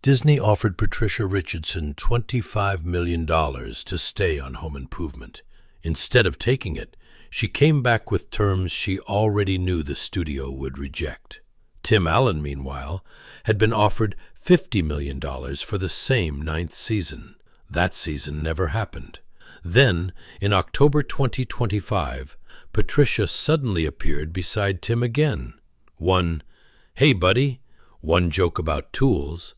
Disney offered Patricia Richardson $25 million to stay on Home Improvement. Instead of taking it, she came back with terms she already knew the studio would reject. Tim Allen, meanwhile, had been offered $50 million for the same ninth season. That season never happened. Then, in October 2025, Patricia suddenly appeared beside Tim again. One, "Hey, buddy," one joke about tools,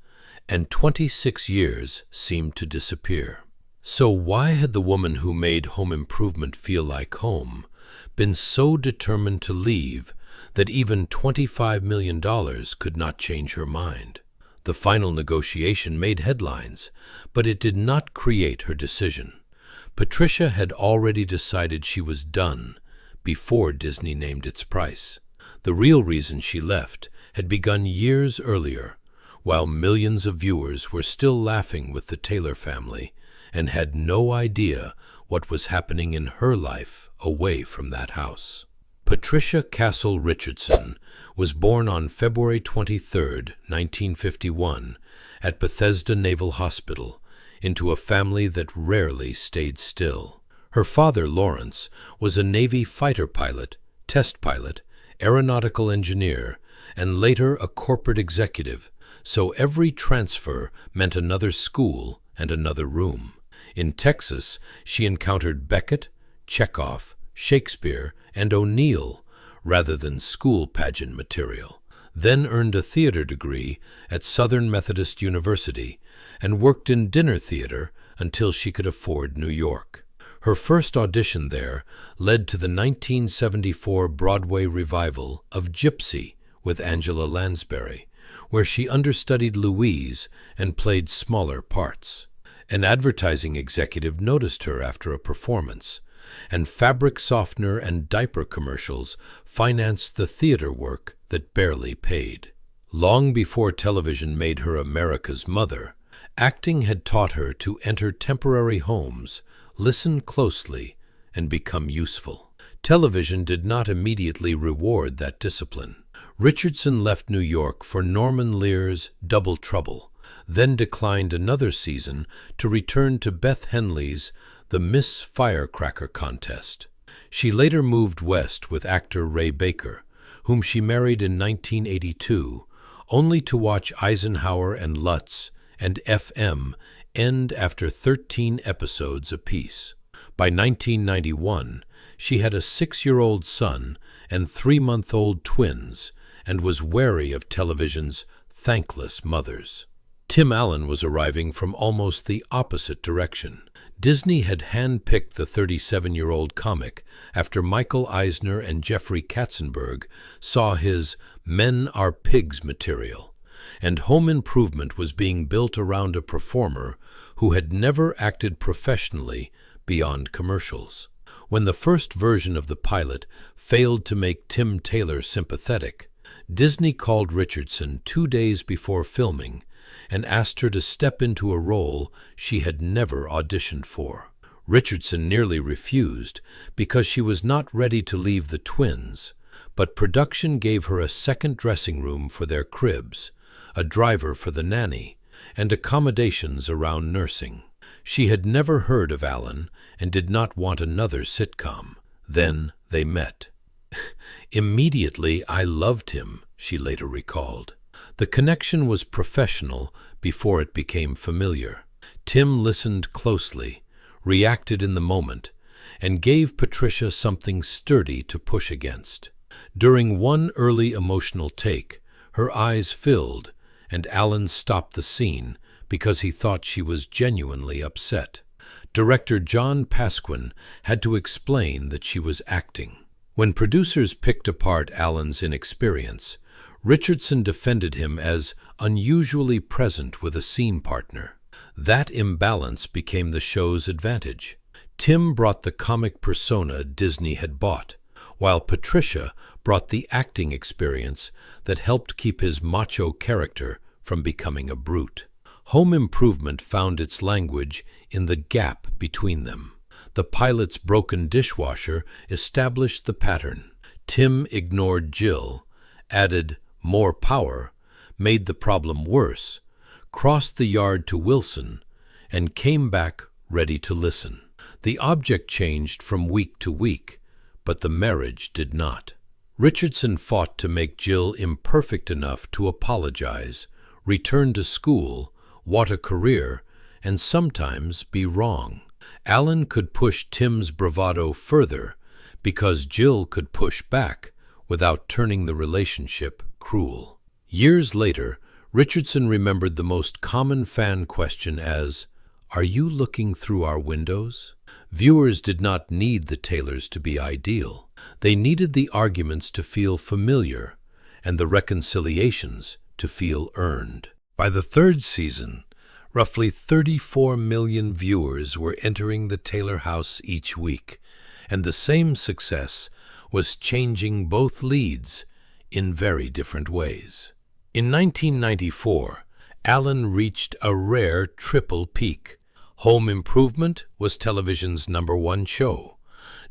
and 26 years seemed to disappear. So why had the woman who made Home Improvement feel like home been so determined to leave that even $25 million could not change her mind? The final negotiation made headlines, but it did not create her decision. Patricia had already decided she was done before Disney named its price. The real reason she left had begun years earlier, while millions of viewers were still laughing with the Taylor family and had no idea what was happening in her life away from that house. Patricia Castle Richardson was born on February 23, 1951, at Bethesda Naval Hospital, into a family that rarely stayed still. Her father, Lawrence, was a Navy fighter pilot, test pilot, aeronautical engineer, and later a corporate executive, so every transfer meant another school and another room. In Texas, she encountered Beckett, Chekhov, Shakespeare, and O'Neill rather than school pageant material, then earned a theater degree at Southern Methodist University and worked in dinner theater until she could afford New York. Her first audition there led to the 1974 Broadway revival of Gypsy with Angela Lansbury, where she understudied Louise and played smaller parts. An advertising executive noticed her after a performance, and fabric softener and diaper commercials financed the theater work that barely paid. Long before television made her America's mother, acting had taught her to enter temporary homes, listen closely, and become useful. Television did not immediately reward that discipline. Richardson left New York for Norman Lear's Double Trouble, then declined another season to return to Beth Henley's The Miss Firecracker contest. She later moved west with actor Ray Baker, whom she married in 1982, only to watch Eisenhower and Lutz and FM end after 13 episodes apiece. By 1991, she had a 6-year-old son and 3-month-old twins and was wary of television's thankless mothers. Tim Allen was arriving from almost the opposite direction. Disney had handpicked the 37-year-old comic after Michael Eisner and Jeffrey Katzenberg saw his Men Are Pigs material, and Home Improvement was being built around a performer who had never acted professionally beyond commercials. When the first version of the pilot failed to make Tim Taylor sympathetic, Disney called Richardson 2 days before filming and asked her to step into a role she had never auditioned for. Richardson nearly refused because she was not ready to leave the twins, but production gave her a second dressing room for their cribs, a driver for the nanny, and accommodations around nursing. She had never heard of Allen and did not want another sitcom. Then they met. "Immediately I loved him," she later recalled. The connection was professional before it became familiar. Tim listened closely, reacted in the moment, and gave Patricia something sturdy to push against. During one early emotional take, her eyes filled, and Allen stopped the scene because he thought she was genuinely upset. Director John Pasquin had to explain that she was acting. When producers picked apart Allen's inexperience, Richardson defended him as unusually present with a scene partner. That imbalance became the show's advantage. Tim brought the comic persona Disney had bought, while Patricia brought the acting experience that helped keep his macho character from becoming a brute. Home Improvement found its language in the gap between them. The pilot's broken dishwasher established the pattern. Tim ignored Jill, added more power, made the problem worse, crossed the yard to Wilson, and came back ready to listen. The object changed from week to week, but the marriage did not. Richardson fought to make Jill imperfect enough to apologize, return to school, want a career, and sometimes be wrong. Alan could push Tim's bravado further because Jill could push back without turning the relationship cruel. Years later, Richardson remembered the most common fan question as, "Are you looking through our windows?" Viewers did not need the Taylors to be ideal. They needed the arguments to feel familiar and the reconciliations to feel earned. By the third season, roughly 34 million viewers were entering the Taylor house each week, and the same success was changing both leads in very different ways. In 1994, Alan reached a rare triple peak. Home Improvement was television's #1 show.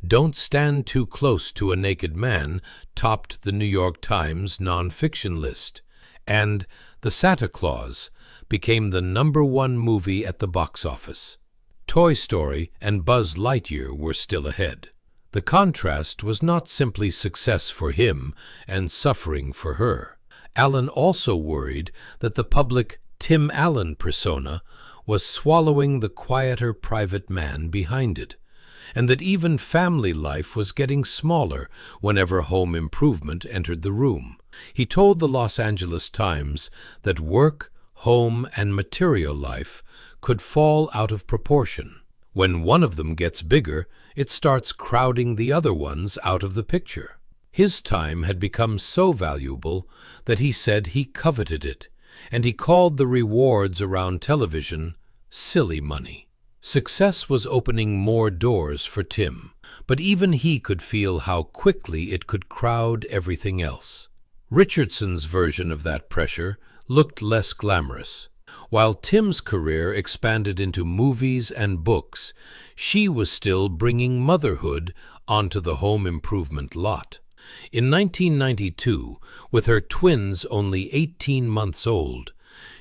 Don't Stand Too Close to a Naked Man topped the New York Times nonfiction list, and The Santa Claus became the #1 movie at the box office. Toy Story and Buzz Lightyear were still ahead. The contrast was not simply success for him and suffering for her. Alan also worried that the public Tim Allen persona was swallowing the quieter private man behind it, and that even family life was getting smaller whenever Home Improvement entered the room. He told the Los Angeles Times that work, home, and material life could fall out of proportion. When one of them gets bigger, it starts crowding the other ones out of the picture. His time had become so valuable that he said he coveted it, and he called the rewards around television silly money. Success was opening more doors for Tim, but even he could feel how quickly it could crowd everything else. Richardson's version of that pressure looked less glamorous. While Tim's career expanded into movies and books, she was still bringing motherhood onto the Home Improvement lot. In 1992, with her twins only 18 months old,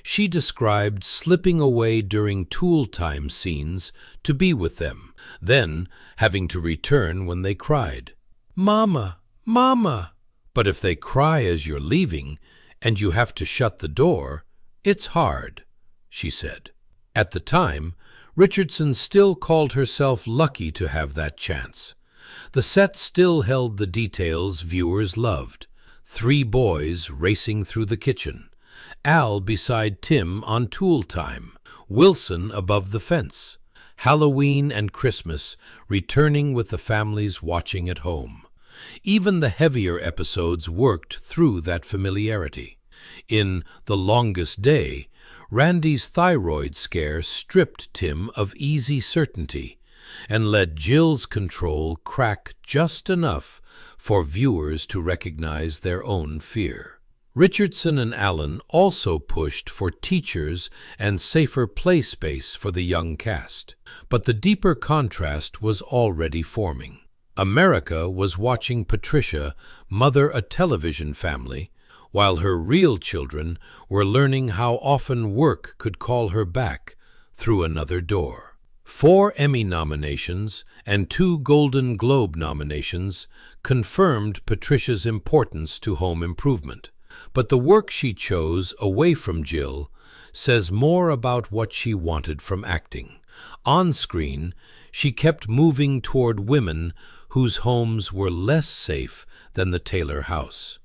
she described slipping away during tool time scenes to be with them, then having to return when they cried, "Mama, Mama!" But if they cry as you're leaving and you have to shut the door, it's hard, she said. At the time, Richardson still called herself lucky to have that chance. The set still held the details viewers loved: 3 boys racing through the kitchen, Al beside Tim on tool time, Wilson above the fence, Halloween and Christmas returning with the families watching at home. Even the heavier episodes worked through that familiarity. In The Longest Day, Randy's thyroid scare stripped Tim of easy certainty and let Jill's control crack just enough for viewers to recognize their own fear. Richardson and Allen also pushed for teachers and safer play space for the young cast, but the deeper contrast was already forming. America was watching Patricia mother a television family, while her real children were learning how often work could call her back through another door. 4 Emmy nominations and 2 Golden Globe nominations confirmed Patricia's importance to Home Improvement. But the work she chose away from Jill says more about what she wanted from acting. On screen, she kept moving toward women whose homes were less safe than the Taylor house.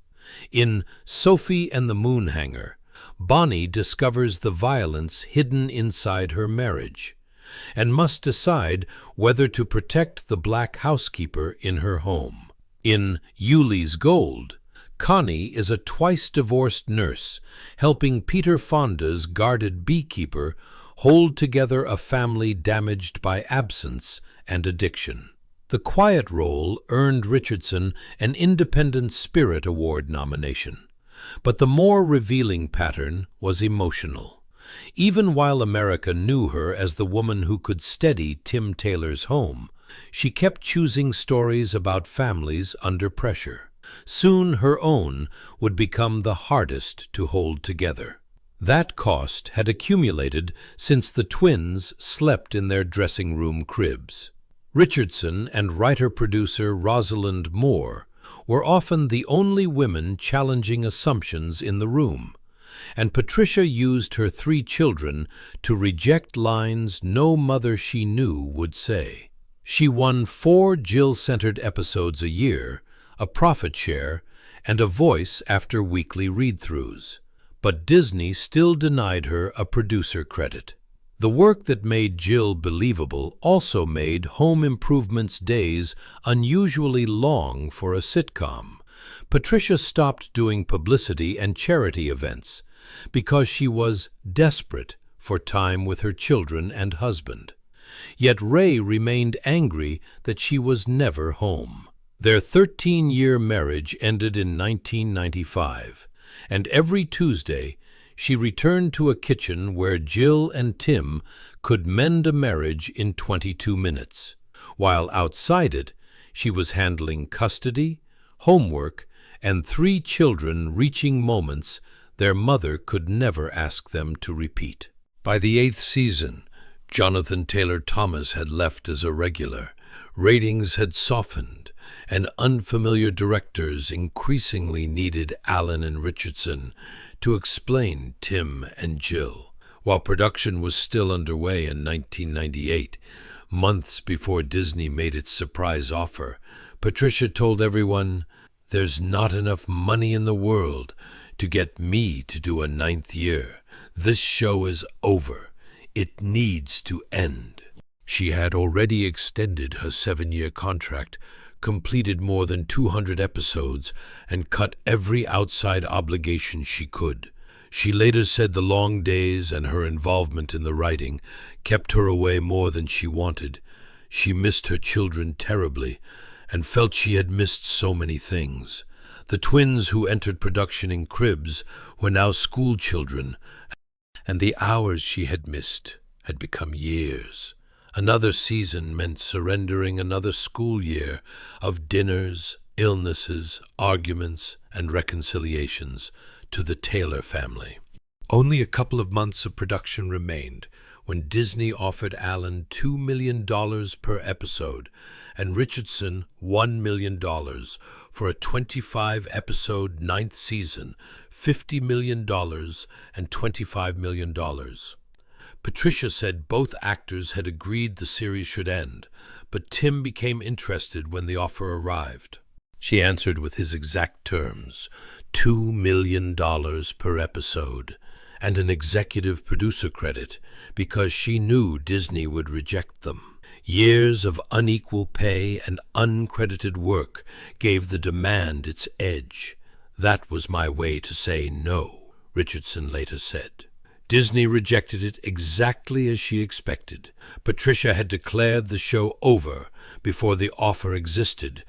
In Sophie and the Moonhanger, Bonnie discovers the violence hidden inside her marriage and must decide whether to protect the black housekeeper in her home. In Yuli's Gold, Connie is a twice-divorced nurse helping Peter Fonda's guarded beekeeper hold together a family damaged by absence and addiction. The quiet role earned Richardson an Independent Spirit Award nomination, but the more revealing pattern was emotional. Even while America knew her as the woman who could steady Tim Taylor's home, she kept choosing stories about families under pressure. Soon her own would become the hardest to hold together. That cost had accumulated since the twins slept in their dressing room cribs. Richardson and writer-producer Rosalind Moore were often the only women challenging assumptions in the room, and Patricia used her 3 children to reject lines no mother she knew would say. She won 4 Jill-centered episodes a year, a profit share, and a voice after weekly read-throughs. But Disney still denied her a producer credit. The work that made Jill believable also made Home Improvement's days unusually long for a sitcom. Patricia stopped doing publicity and charity events because she was desperate for time with her children and husband. Yet Ray remained angry that she was never home. Their 13-year marriage ended in 1995, and every Tuesday she returned to a kitchen where Jill and Tim could mend a marriage in 22 minutes. While outside it, she was handling custody, homework, and 3 children reaching moments their mother could never ask them to repeat. By the 8th season, Jonathan Taylor Thomas had left as a regular. Ratings had softened, and unfamiliar directors increasingly needed Allen and Richardson to explain Tim and Jill. While production was still underway in 1998, months before Disney made its surprise offer, Patricia told everyone, "There's not enough money in the world to get me to do a 9th year. This show is over. It needs to end." She had already extended her 7-year contract, completed more than 200 episodes, and cut every outside obligation she could. She later said the long days and her involvement in the writing kept her away more than she wanted. She missed her children terribly and felt she had missed so many things. The twins who entered production in cribs were now school children, and the hours she had missed had become years. Another season meant surrendering another school year of dinners, illnesses, arguments, and reconciliations to the Taylor family. Only a couple of months of production remained when Disney offered Allen $2 million per episode and Richardson $1 million for a 25-episode 9th season, $50 million and $25 million. Patricia said both actors had agreed the series should end, but Tim became interested when the offer arrived. She answered with his exact terms, $2 million per episode, and an executive producer credit because she knew Disney would reject them. Years of unequal pay and uncredited work gave the demand its edge. "That was my way to say no," Richardson later said. Disney rejected it exactly as she expected. Patricia had declared the show over before the offer existed,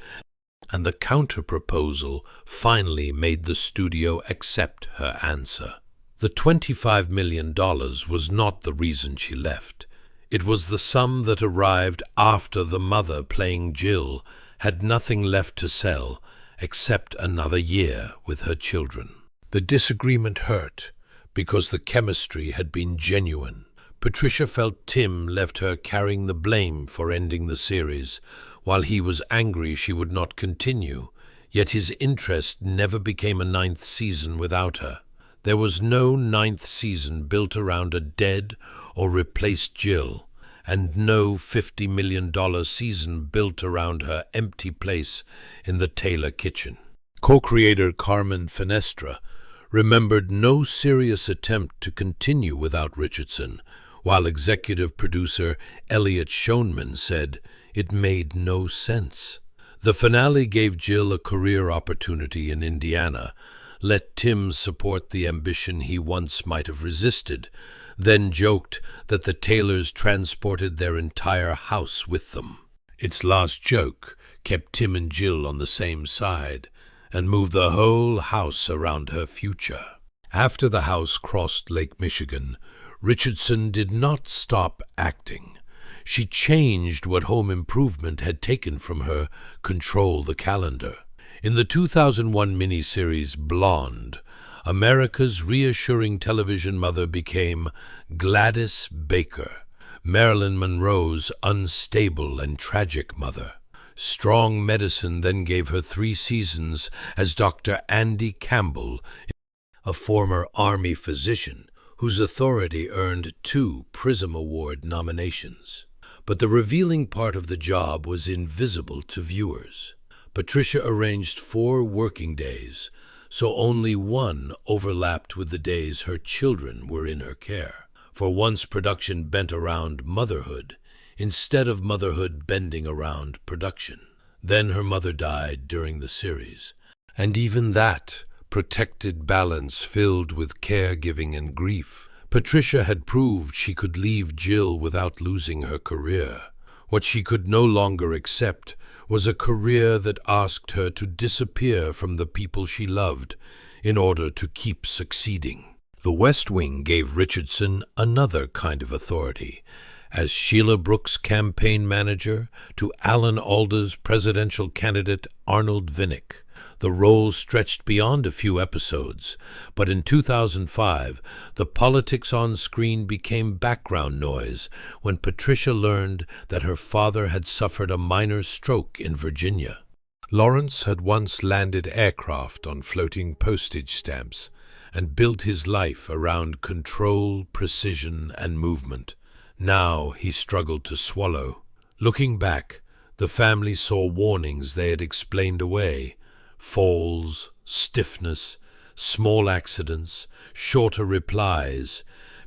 and the counter-proposal finally made the studio accept her answer. The $25 million was not the reason she left. It was the sum that arrived after the mother playing Jill had nothing left to sell except another year with her children. The disagreement hurt because the chemistry had been genuine. Patricia felt Tim left her carrying the blame for ending the series, while he was angry she would not continue, yet his interest never became a 9th season without her. There was no 9th season built around a dead or replaced Jill, and no $50 million season built around her empty place in the Taylor kitchen. Co-creator Carmen Finestra remembered no serious attempt to continue without Richardson, while executive producer Elliot Schoenman said it made no sense. The finale gave Jill a career opportunity in Indiana, let Tim support the ambition he once might have resisted, then joked that the Taylors transported their entire house with them. Its last joke kept Tim and Jill on the same side and moved the whole house around her future. After the house crossed Lake Michigan, Richardson did not stop acting. She changed what Home Improvement had taken from her, control the calendar. In the 2001 miniseries Blonde, America's reassuring television mother became Gladys Baker, Marilyn Monroe's unstable and tragic mother. Strong medicine then gave her 3 seasons as Dr. Andy Campbell, a former Army physician whose authority earned 2 Prism Award nominations. But the revealing part of the job was invisible to viewers. Patricia arranged 4 working days, so only one overlapped with the days her children were in her care. For once production bent around motherhood, instead of motherhood bending around production. Then her mother died during the series, and even that protected balance filled with caregiving and grief. Patricia had proved she could leave Jill without losing her career. What she could no longer accept was a career that asked her to disappear from the people she loved in order to keep succeeding. The West Wing gave Richardson another kind of authority. As Sheila Brooks' campaign manager to Alan Alda's presidential candidate Arnold Vinnick, the role stretched beyond a few episodes, but in 2005, the politics on screen became background noise when Patricia learned that her father had suffered a minor stroke in Virginia. Lawrence had once landed aircraft on floating postage stamps and built his life around control, precision, and movement. Now he struggled to swallow. Looking back, the family saw warnings they had explained away: falls, stiffness, small accidents, shorter replies,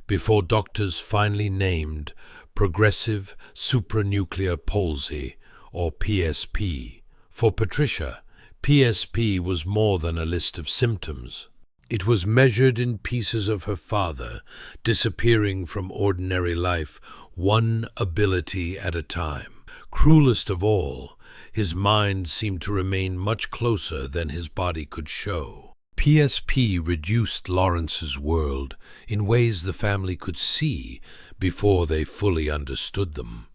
before doctors finally named progressive supranuclear palsy, or PSP. For Patricia, PSP was more than a list of symptoms. It was measured in pieces of her father, disappearing from ordinary life, one ability at a time. Cruelest of all, his mind seemed to remain much closer than his body could show. PSP reduced Lawrence's world in ways the family could see before they fully understood them.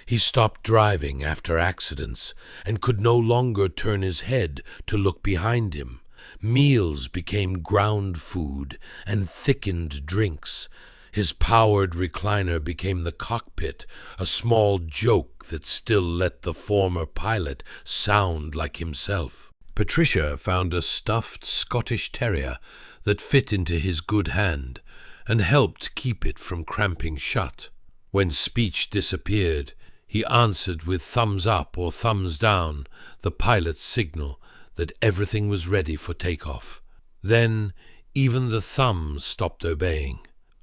He stopped driving after accidents and could no longer turn his head to look behind him. Meals became ground food and thickened drinks. His powered recliner became the cockpit, a small joke that still let the former pilot sound like himself. Patricia found a stuffed Scottish terrier that fit into his good hand and helped keep it from cramping shut. When speech disappeared, he answered with thumbs up or thumbs down, the pilot's signal that everything was ready for takeoff. Then even the thumbs stopped obeying.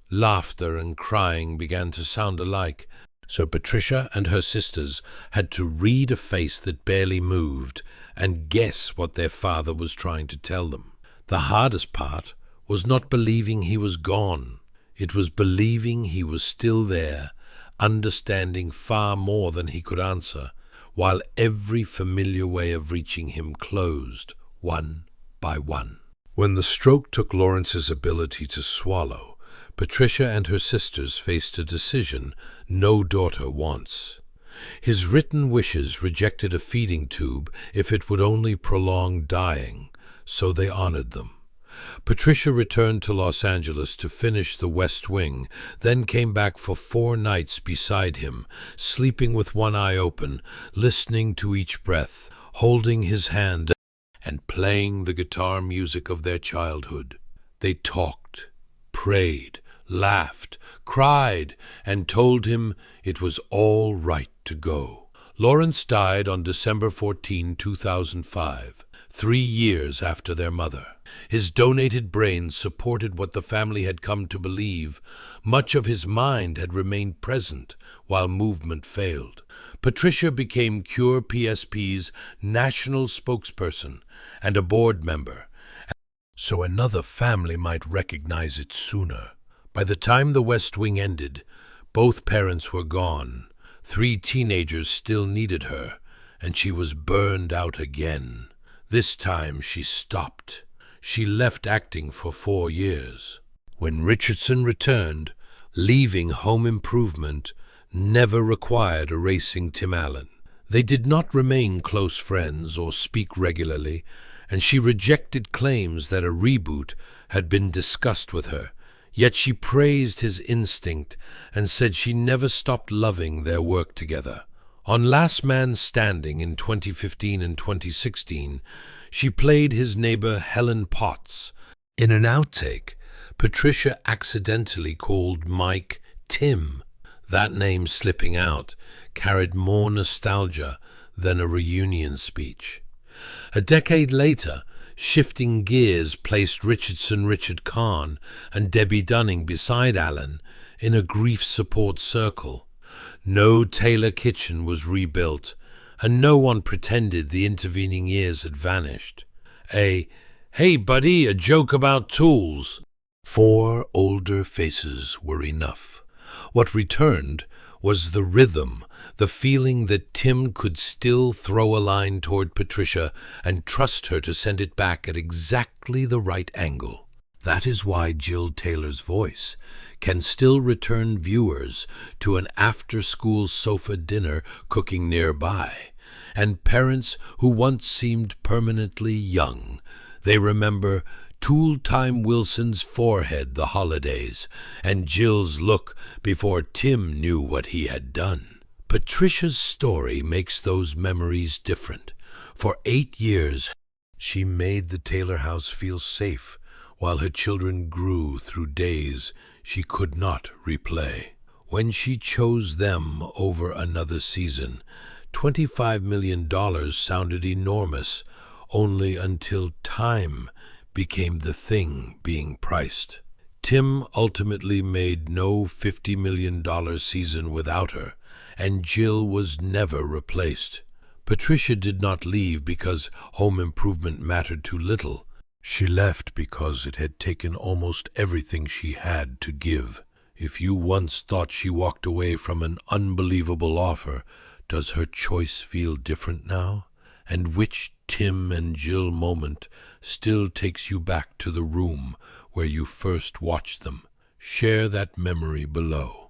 Laughter and crying began to sound alike, so Patricia and her sisters had to read a face that barely moved and guess what their father was trying to tell them. The hardest part was not believing he was gone. It was believing he was still there, understanding far more than he could answer, while every familiar way of reaching him closed, one by one. When the stroke took Lawrence's ability to swallow, Patricia and her sisters faced a decision no daughter wants. His written wishes rejected a feeding tube if it would only prolong dying, so they honored them. Patricia returned to Los Angeles to finish The West Wing, then came back for 4 nights beside him, sleeping with one eye open, listening to each breath, holding his hand, and playing the guitar music of their childhood. They talked, prayed, laughed, cried, and told him it was all right to go. Lawrence died on December 14, 2005, 3 years after their mother. His donated brain supported what the family had come to believe. Much of his mind had remained present while movement failed. Patricia became Cure PSP's national spokesperson and a board member, so another family might recognize it sooner. By the time The West Wing ended, both parents were gone. 3 teenagers still needed her, and she was burned out again. This time she stopped. She left acting for 4 years. When Richardson returned, leaving Home Improvement never required erasing Tim Allen. They did not remain close friends or speak regularly, and she rejected claims that a reboot had been discussed with her, yet she praised his instinct and said she never stopped loving their work together. On Last Man Standing in 2015 and 2016, she played his neighbor Helen Potts. In an outtake, Patricia accidentally called Mike Tim. That name slipping out carried more nostalgia than a reunion speech. A decade later, Shifting Gears placed Richard Kahn and Debbie Dunning beside Alan in a grief support circle. No Taylor kitchen was rebuilt, and no one pretended the intervening years had vanished. "Hey buddy, a joke about tools." 4 older faces were enough. What returned was the rhythm, the feeling that Tim could still throw a line toward Patricia and trust her to send it back at exactly the right angle. That is why Jill Taylor's voice can still return viewers to an after-school sofa dinner cooking nearby, and parents who once seemed permanently young. They remember Tool-Time Wilson's forehead the holidays, and Jill's look before Tim knew what he had done. Patricia's story makes those memories different. For 8 years, she made the Taylor house feel safe while her children grew through days she could not replay. When she chose them over another season, $25 million sounded enormous, only until time became the thing being priced. Tim ultimately made no $50 million season without her, and Jill was never replaced. Patricia did not leave because home improvement mattered too little. She left because it had taken almost everything she had to give. If you once thought she walked away from an unbelievable offer, does her choice feel different now? And which Tim and Jill moment still takes you back to the room where you first watched them? Share that memory below.